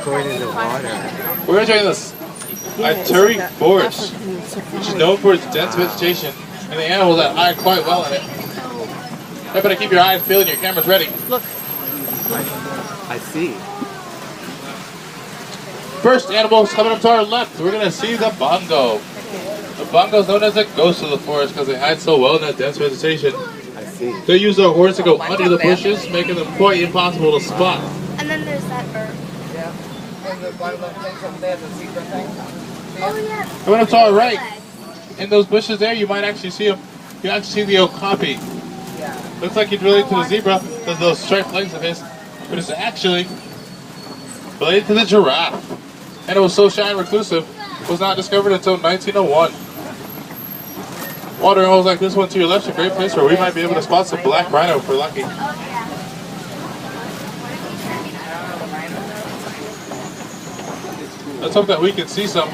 going in the water. We're entering this Ituri Forest, which is known for its dense vegetation and the animals that hide quite well in it. You better keep your eyes peeled and your cameras ready. Look. I see. First animal coming up to our left, we're going to see the bongo. The bongo is known as the ghost of the forest because they hide so well in that dense vegetation. I see. They use their horns to go under the bushes, making them quite impossible to spot. And then there's that bird. Yeah. And the one of the things over there, the zebra thing. Oh yeah. Coming up to our right, in those bushes there, you might actually see them. You actually see the okapi. Yeah. Looks like he's related to the zebra because those striped legs of his, but it's actually related to the giraffe. And it was so shy and reclusive, was not discovered until 1901. Water holes like this one to your left is a great place where we might be able to spot some black rhino if we're lucky. Let's hope that we can see some.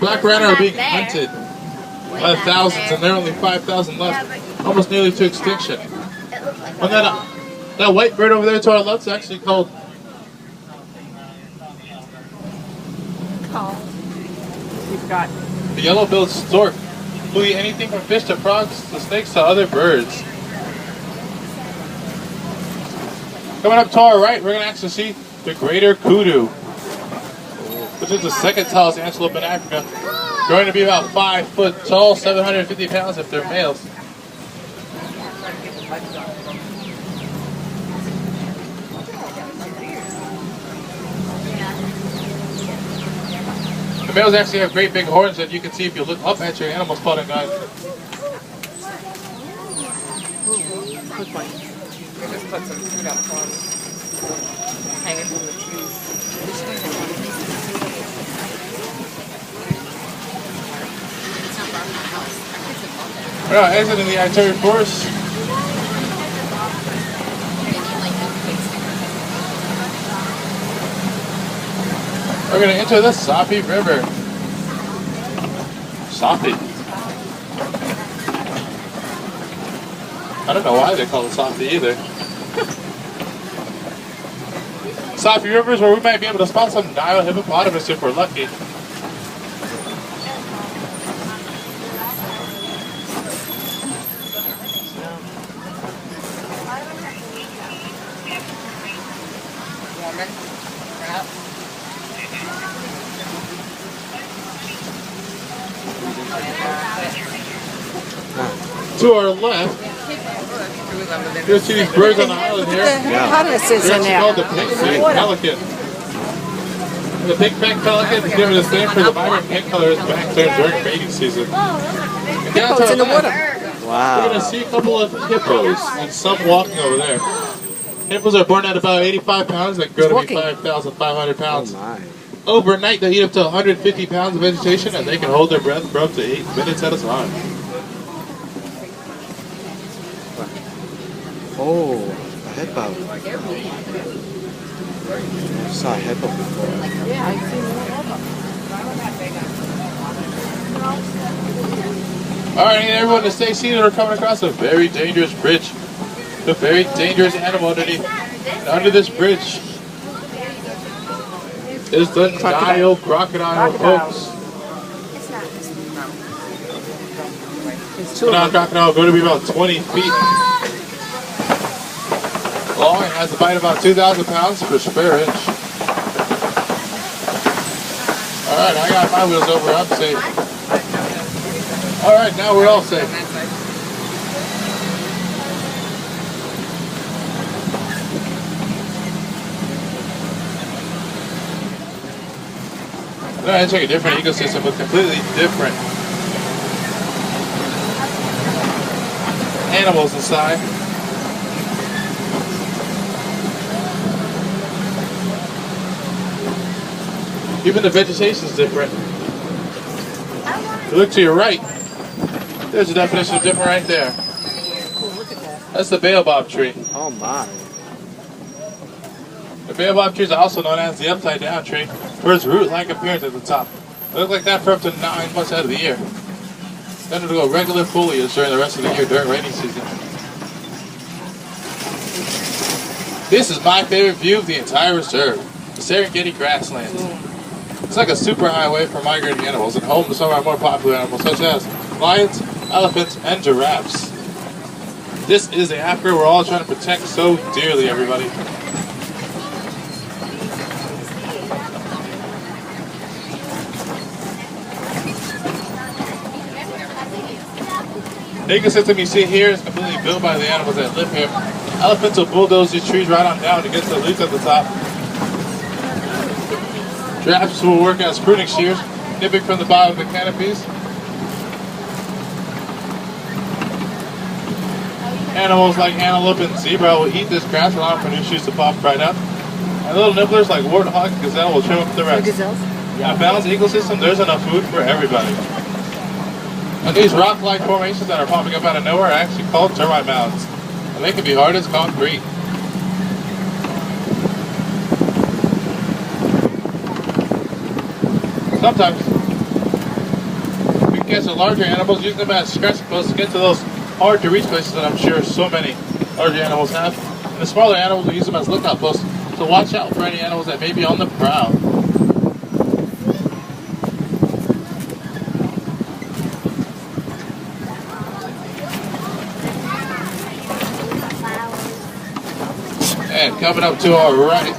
Black rhino are being hunted by the thousands, and there are only 5,000 left, almost nearly to extinction. And that white bird over there to our left is actually called We've got the yellow-billed stork, who eat anything from fish to frogs to snakes to other birds. Coming up to our right, we're going to actually see the greater kudu, which is the second tallest antelope in Africa, growing to be about 5 foot tall, 750 pounds if they're males. The males actually have great big horns that you can see if you look up at your animal spotting guide. We just put some food up for them. Hanging from the trees. We're now exiting the Ituri Forest. We're going to enter the Sapi River. Sapi. I don't know why they call it Sapi either. Sapi River is where we might be able to spot some Nile hippopotamus if we're lucky. To our left, you'll see these birds on the island here. Hippopotamus is They're in actually there. called the pink-backed pelican. The pink-backed pelican is given its name for the vibrant pink color of its back during mating season. Hippos in the water. Wow. We're going to see a couple of hippos and some walking over there. Hippos are born at about 85 pounds and grow to be 5,500 pounds. Oh my. Overnight, they eat up to 150 pounds of vegetation and they can hold their breath for up to 8 minutes at a time. Oh, a hippo. I saw a hippo before. Yeah, I've seen one. Alright, I need everyone to stay seated. We're coming across a very dangerous bridge. A very dangerous animal underneath. And under this bridge is the Nile crocodile, folks. The Nile crocodile going to be about 20 feet long and has a bite of about 2,000 pounds per square inch. Alright, I got my wheels over. I'm safe. Alright, now we're all safe. Now let's take a different ecosystem with completely different animals inside. Even the vegetation is different. If you look to your right, there's a definition of different right there. That's the baobab tree. Oh my. The baobab tree is also known as the upside down tree for its root-like appearance at the top. They look like that for up to 9 months out of the year. Then it'll go regular foliage during the rest of the year during rainy season. This is my favorite view of the entire reserve, the Serengeti grasslands. It's like a super highway for migrating animals and home to some of our more popular animals such as lions, elephants, and giraffes. This is the Africa we're all trying to protect so dearly, everybody. The ecosystem you see here is completely built by the animals that live here. Elephants will bulldoze these trees right on down to get to the leaves at the top. Giraffes will work as pruning shears, nipping from the bottom of the canopies. Animals like antelope and zebra will eat this grass, allowing for new shoots to pop right up. And little nibblers like warthog and gazelle will trim up the rest. In a balanced ecosystem, there's enough food for everybody. And these rock-like formations that are popping up out of nowhere are actually called termite mounds. And they can be hard as concrete. Sometimes, we can catch the larger animals using them as scratching posts to get to those hard-to-reach places that I'm sure so many larger animals have. And the smaller animals will use them as lookout posts, so watch out for any animals that may be on the prowl. And coming up to our right,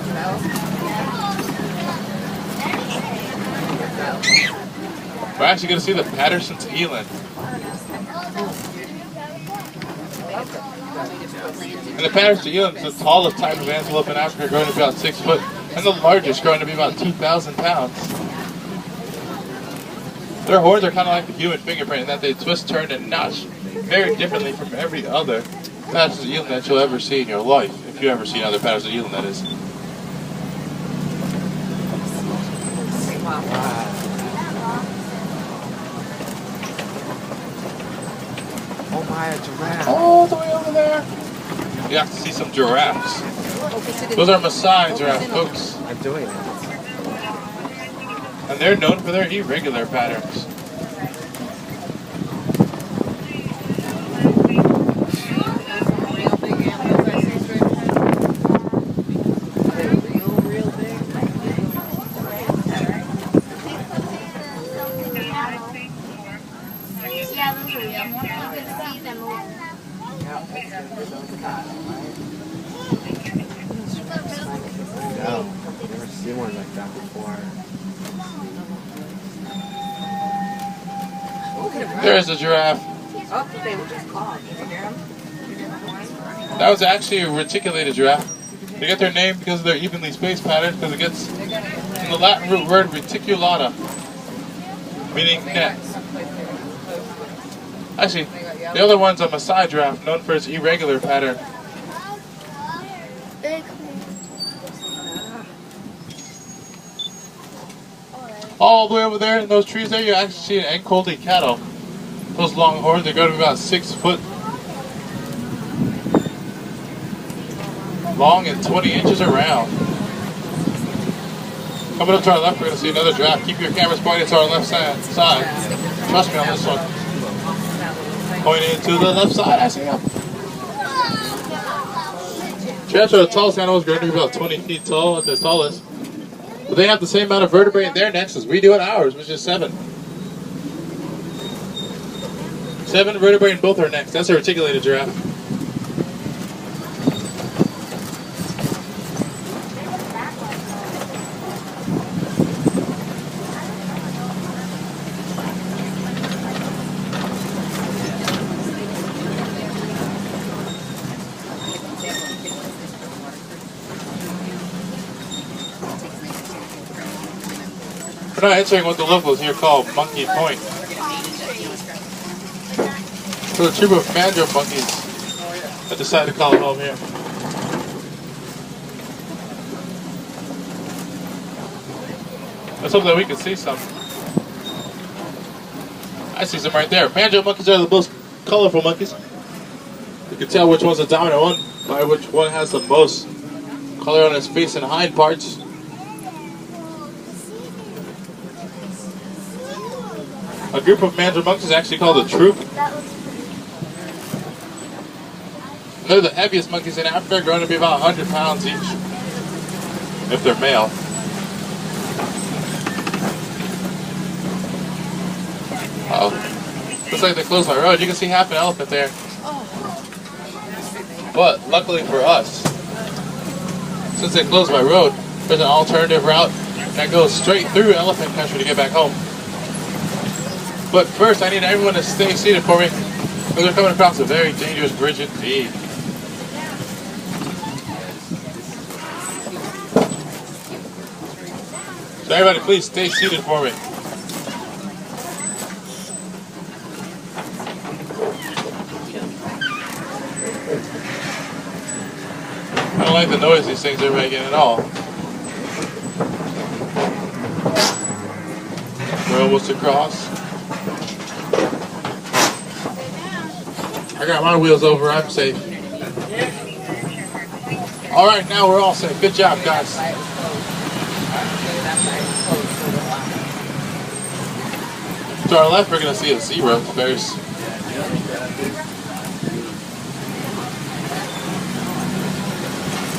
we're actually going to see the Patterson's eland. And the Patterson's eland is the tallest type of antelope in Africa, growing to be about 6 foot, and the largest, growing to be about 2,000 pounds. Their horns are kind of like the human fingerprint in that they twist, turn, and notch very differently from every other Patterson's eland that you'll ever see in your life. If you ever seen other Patterson's eland, that is. Oh my, a giraffe. All the way over there. You have to see some giraffes. Those are Maasai giraffe, folks. I'm doing it. And they're known for their irregular patterns. Yeah, those are real. You can see them moving. No, I've never seen one like that before. There's a giraffe. Oh, they were just caught. Did you hear them? That was actually a reticulated giraffe. They get their name because of their evenly spaced pattern, because it gets from the Latin root word reticulata, meaning net. Actually, the other one's a Maasai giraffe, known for its irregular pattern. Big. All the way over there in those trees there, you actually see an Encolti cattle. Those long horns, they grow to be about 6 foot long and 20 inches around. Coming up to our left, we're going to see another giraffe. Keep your cameras pointed to our left side. Trust me on this one. Pointing to the left side, I see him. Giraffes are the tallest animals, growing to be about 20 feet tall at their tallest. But they have the same amount of vertebrae in their necks as we do in ours, which is 7. 7 vertebrae in both our necks. That's a reticulated giraffe. We're not entering what the locals here call Monkey Point. So a troop of banjo monkeys that decided to call it home here. Let's hope that we can see some. I see some right there. Banjo monkeys are the most colorful monkeys. You can tell which one's the dominant one by which one has the most color on its face and hind parts. A group of mandrill monkeys is actually called a troop. That looks pretty. They're the heaviest monkeys in Africa, growing to be about 100 pounds each, if they're male. Looks like they closed my road. You can see half an elephant there. But luckily for us, since they closed my road, there's an alternative route that goes straight through elephant country to get back home. But first, I need everyone to stay seated for me, because we're coming across a very dangerous bridge indeed. So everybody, please stay seated for me. I don't like the noise these things are making at all. We're almost across. I got my wheels over, I'm safe. Alright, now we're all safe. Good job, guys. To our left, we're going to see a zebra. There's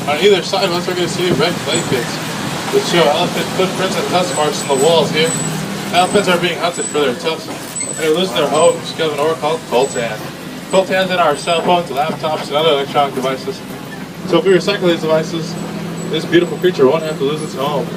on either side of us, we're going to see red clay pits, which show elephant footprints and tusk marks on the walls here. Elephants are being hunted for their tusks. They're losing their homes because of an ore called coltan. Coltan's in our cell phones, laptops, and other electronic devices. So if we recycle these devices, this beautiful creature won't have to lose its home.